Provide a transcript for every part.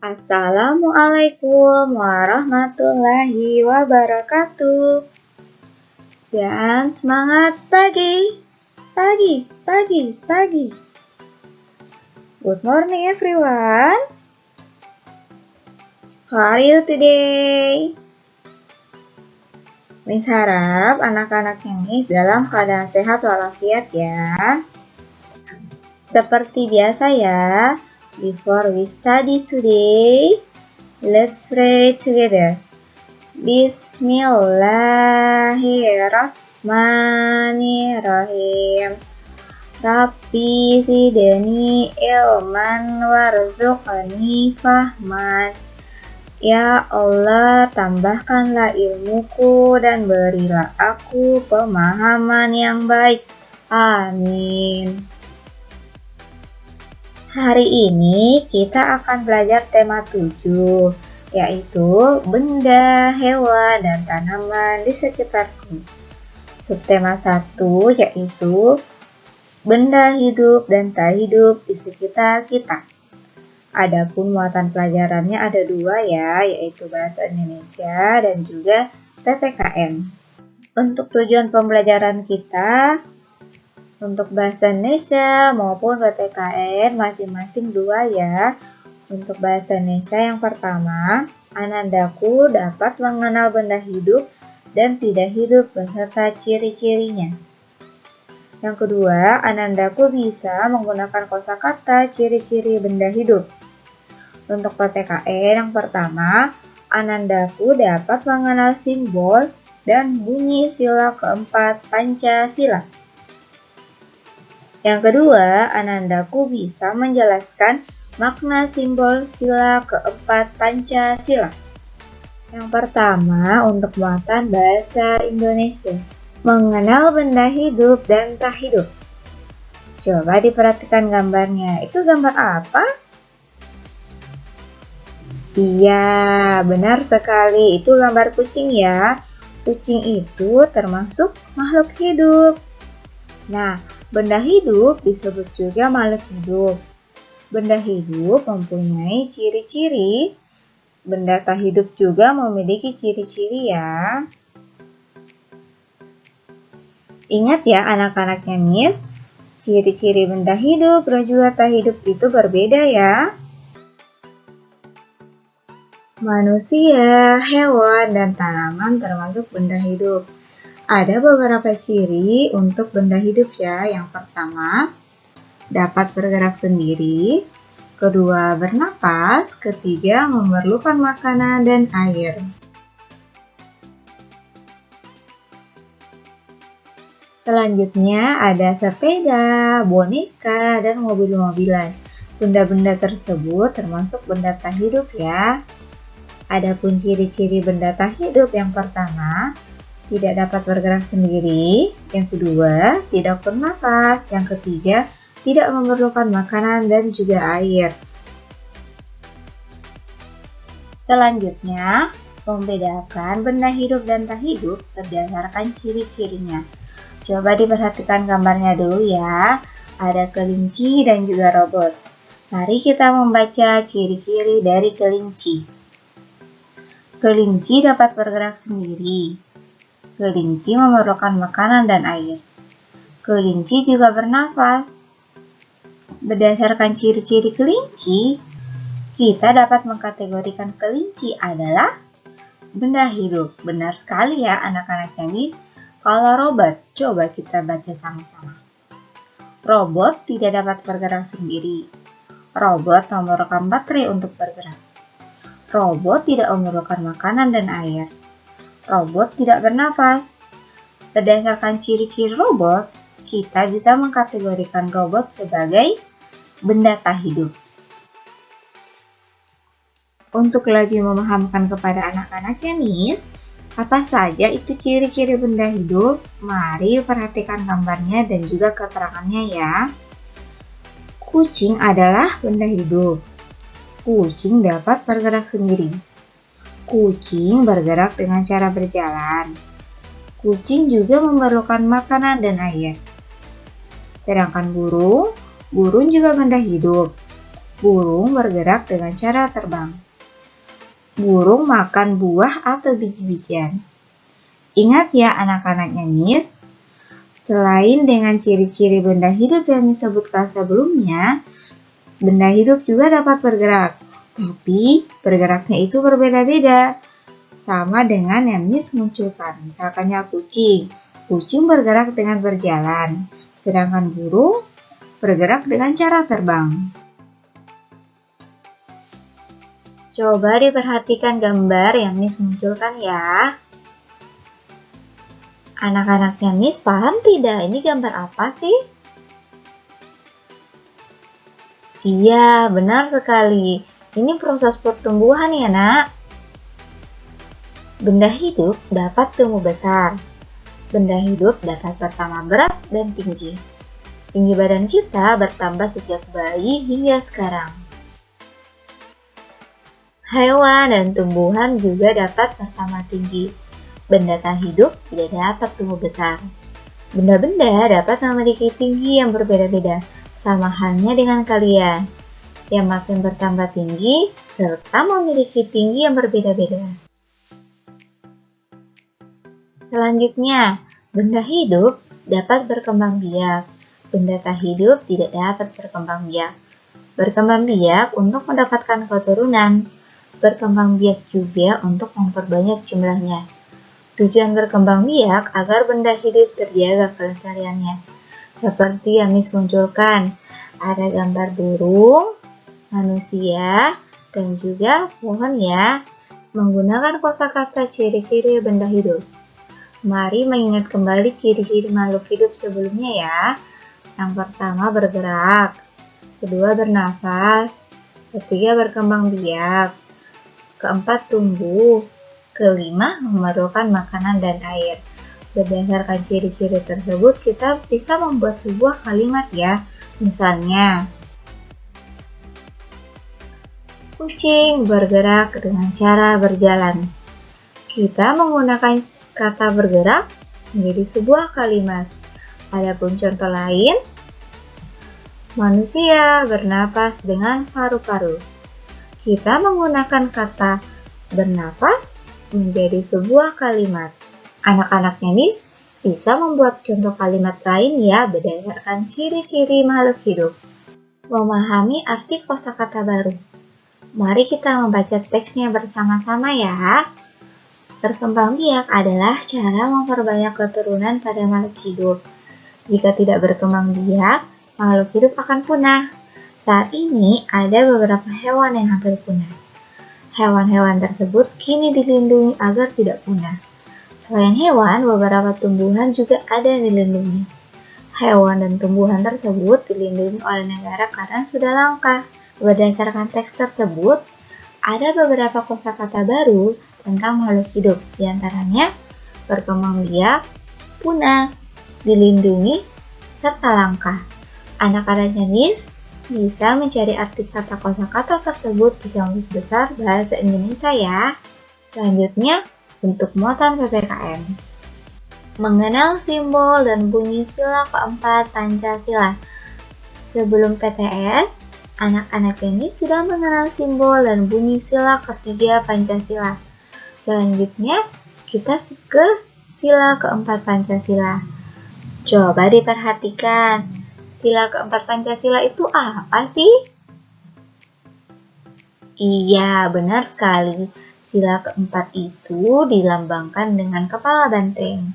Assalamualaikum warahmatullahi wabarakatuh. Dan semangat pagi, pagi, pagi, pagi. Good morning everyone. How are you today? Miss harap anak-anaknya Miss dalam keadaan sehat walafiat ya. Seperti biasa ya, before we study today, let's pray together. Bismillahirrahmanirrahim. Rabbi zidni ilman warzuqni fahman. Ya Allah, tambahkanlah ilmuku dan berilah aku pemahaman yang baik. Amin. Hari ini kita akan belajar tema 7, yaitu benda, hewan, dan tanaman di sekitarku. Subtema 1 yaitu benda hidup dan tak hidup di sekitar kita. Adapun muatan pelajarannya ada 2 ya, yaitu Bahasa Indonesia dan juga PPKN. Untuk tujuan pembelajaran kita, untuk Bahasa Indonesia maupun PPKN masing-masing 2 ya. Untuk Bahasa Indonesia yang pertama, anandaku dapat mengenal benda hidup dan tidak hidup beserta ciri-cirinya. Yang kedua, anandaku bisa menggunakan kosakata ciri-ciri benda hidup. Untuk PPKN yang pertama, anandaku dapat mengenal simbol dan bunyi sila keempat Pancasila. Yang kedua, anandaku bisa menjelaskan makna simbol sila keempat Pancasila. Yang pertama, untuk muatan bahasa Indonesia, mengenal benda hidup dan tak hidup. Coba diperhatikan gambarnya, itu gambar apa? Iya, benar sekali, itu gambar kucing ya. Kucing itu termasuk makhluk hidup. Nah, benda hidup disebut juga makhluk hidup. Benda hidup mempunyai ciri-ciri. Benda tak hidup juga memiliki ciri-ciri ya. Ingat ya anak-anaknya Miss, ciri-ciri benda hidup dan juga tak hidup itu berbeda ya. Manusia, hewan, dan tanaman termasuk benda hidup. Ada beberapa ciri untuk benda hidup ya. Yang pertama, dapat bergerak sendiri. Kedua, bernapas. Ketiga, memerlukan makanan dan air. Selanjutnya ada sepeda, boneka, dan mobil-mobilan. Benda-benda tersebut termasuk benda tak hidup ya. Adapun ciri-ciri benda tak hidup yang pertama, tidak dapat bergerak sendiri. Yang kedua, tidak bernapas. Yang ketiga, tidak memerlukan makanan dan juga air. Selanjutnya, membedakan benda hidup dan tak hidup berdasarkan ciri-cirinya. Coba diperhatikan gambarnya dulu ya. Ada kelinci dan juga robot. Mari kita membaca ciri-ciri dari kelinci. Kelinci dapat bergerak sendiri. Kelinci memerlukan makanan dan air. Kelinci juga bernafas. Berdasarkan ciri-ciri kelinci, kita dapat mengkategorikan kelinci adalah benda hidup. Benar sekali ya anak-anak Miss. Kalau robot, coba kita baca sama-sama. Robot tidak dapat bergerak sendiri. Robot memerlukan baterai untuk bergerak. Robot tidak memerlukan makanan dan air. Robot tidak bernafas. Berdasarkan ciri-ciri robot, kita bisa mengkategorikan robot sebagai benda tak hidup. Untuk lebih memahamkan kepada anak-anaknya Miss, apa saja itu ciri-ciri benda hidup? Mari perhatikan gambarnya dan juga keterangannya ya. Kucing adalah benda hidup. Kucing dapat bergerak sendiri. Kucing bergerak dengan cara berjalan. Kucing juga memerlukan makanan dan air. Sedangkan burung juga benda hidup. Burung bergerak dengan cara terbang. Burung makan buah atau biji-bijian. Ingat ya anak-anaknya Miss, selain dengan ciri-ciri benda hidup yang disebutkan sebelumnya, benda hidup juga dapat bergerak. Tapi bergeraknya itu berbeda-beda. Sama dengan yang Miss munculkan. Misalkannya kucing. Kucing bergerak dengan berjalan. Sedangkan burung bergerak dengan cara terbang. Coba diperhatikan gambar yang Miss munculkan ya. Anak-anaknya Miss paham tidak ini gambar apa sih? Iya, benar sekali. Ini proses pertumbuhan ya nak. Benda hidup dapat tumbuh besar. Benda hidup dapat bertambah berat dan tinggi. Tinggi badan kita bertambah sejak bayi hingga sekarang. Hewan dan tumbuhan juga dapat bersama tinggi. Benda tak hidup tidak dapat tumbuh besar. Benda-benda dapat memiliki tinggi yang berbeda-beda, sama halnya dengan kalian, yang makin bertambah tinggi serta memiliki tinggi yang berbeda-beda. Selanjutnya, benda hidup dapat berkembang biak. Benda tak hidup tidak dapat berkembang biak. Berkembang biak untuk mendapatkan keturunan. Berkembang biak juga untuk memperbanyak jumlahnya. Tujuan berkembang biak agar benda hidup terjaga kelestariannya. Seperti yang Miss munculkan, ada gambar burung, manusia, dan juga pohon ya, menggunakan kosakata ciri-ciri benda hidup. Mari mengingat kembali ciri-ciri makhluk hidup sebelumnya ya. Yang pertama bergerak, kedua bernafas, ketiga berkembang biak, keempat tumbuh, kelima memerlukan makanan dan air. Berdasarkan ciri-ciri tersebut kita bisa membuat sebuah kalimat ya. Misalnya, kucing bergerak dengan cara berjalan. Kita menggunakan kata bergerak menjadi sebuah kalimat. Adapun contoh lain, manusia bernapas dengan paru-paru. Kita menggunakan kata bernapas menjadi sebuah kalimat. Anak-anaknya Miss bisa membuat contoh kalimat lain ya berdasarkan ciri-ciri makhluk hidup. Memahami arti kosakata baru. Mari kita membaca teksnya bersama-sama ya. Berkembang biak adalah cara memperbanyak keturunan pada makhluk hidup. Jika tidak berkembang biak, makhluk hidup akan punah. Saat ini ada beberapa hewan yang hampir punah. Hewan-hewan tersebut kini dilindungi agar tidak punah. Selain hewan, beberapa tumbuhan juga ada yang dilindungi. Hewan dan tumbuhan tersebut dilindungi oleh negara karena sudah langka. Berdasarkan teks tersebut, ada beberapa kosakata baru tentang makhluk hidup, diantaranya berkembang biak, punah, dilindungi, serta langka. Anak-anaknya Miss bisa mencari arti kata kosakata tersebut di Kamus Besar Bahasa Indonesia ya. Selanjutnya, untuk muatan PPKN. Mengenal simbol dan bunyi sila keempat Pancasila. Sebelum PTS, anak-anak ini sudah mengenal simbol dan bunyi sila ketiga Pancasila. Selanjutnya, kita ke sila keempat Pancasila. Coba diperhatikan, sila keempat Pancasila itu apa sih? Iya, benar sekali. Sila keempat itu dilambangkan dengan kepala banteng.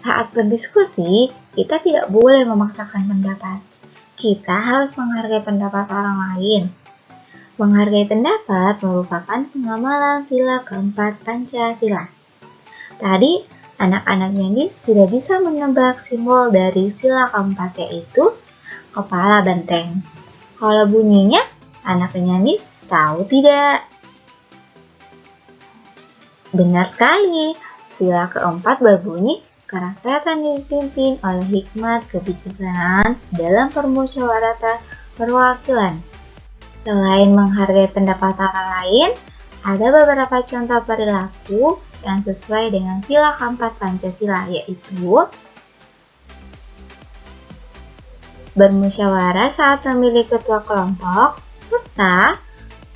Saat berdiskusi, kita tidak boleh memaksakan pendapat. Kita harus menghargai pendapat orang lain. Menghargai pendapat merupakan pengamalan sila keempat Pancasila. Tadi, anak-anaknya ini sudah bisa menebak simbol dari sila keempat, yaitu kepala banteng. Kalau bunyinya, anak-anaknya ini tahu tidak? Benar sekali, sila keempat berbunyi kerakyatan dipimpin oleh hikmat kebijaksanaan dalam permusyawaratan perwakilan. Selain menghargai pendapat orang lain, ada beberapa contoh perilaku yang sesuai dengan sila keempat Pancasila, yaitu bermusyawarah saat memilih ketua kelompok, serta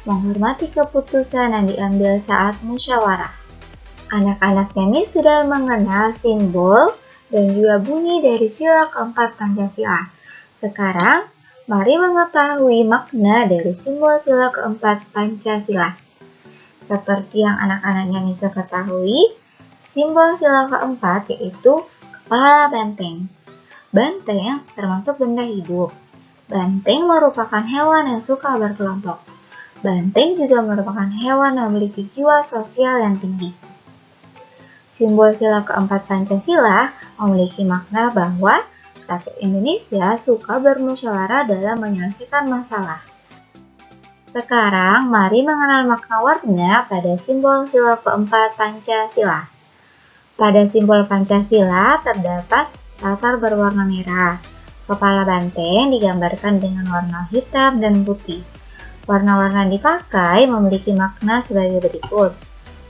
menghormati keputusan yang diambil saat musyawarah. Anak-anak ini sudah mengenal simbol dan juga bunyi dari sila keempat Pancasila. Sekarang, mari mengetahui makna dari simbol sila keempat Pancasila. Seperti yang anak-anaknya bisa ketahui, simbol sila keempat yaitu kepala banteng. Banteng termasuk benda hidup. Banteng merupakan hewan yang suka berkelompok. Banteng juga merupakan hewan yang memiliki jiwa sosial yang tinggi. Simbol sila keempat Pancasila memiliki makna bahwa rakyat Indonesia suka bermusyawarah dalam menyelesaikan masalah. Sekarang, mari mengenal makna warna pada simbol sila keempat Pancasila. Pada simbol Pancasila terdapat latar berwarna merah. Kepala banteng digambarkan dengan warna hitam dan putih. Warna-warna dipakai memiliki makna sebagai berikut.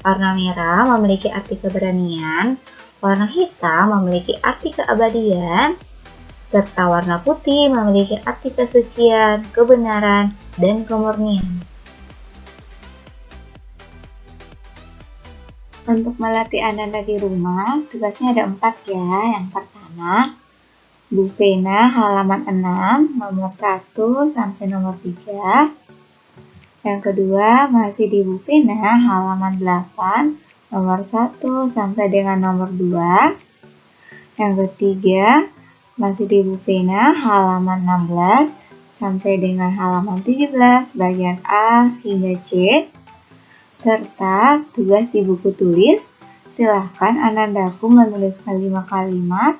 Warna merah memiliki arti keberanian, warna hitam memiliki arti keabadian, serta warna putih memiliki arti kesucian, kebenaran, dan kemurnian. Untuk melatih anak-anak di rumah, tugasnya ada 4 ya. Yang pertama, Bu Pena halaman 6, nomor 1 sampai nomor 3. Yang kedua, masih di Bu Pena halaman 8, nomor 1 sampai dengan nomor 2. Yang ketiga, masih di Bu Pena halaman 16 sampai dengan halaman 17, bagian A hingga C. Serta tugas di buku tulis, silahkan anak-anakku menulis kalimat-kalimat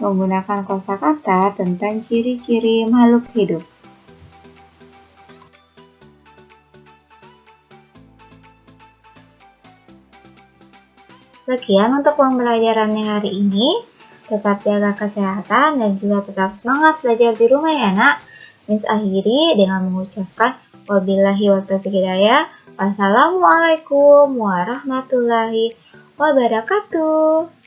menggunakan kosakata tentang ciri-ciri makhluk hidup. Sekian untuk pembelajarannya hari ini. Tetap jaga kesehatan dan juga tetap semangat belajar di rumah ya nak. Miss akhiri dengan mengucapkan wabillahi wa taufiq hidayah. Wassalamualaikum warahmatullahi wabarakatuh.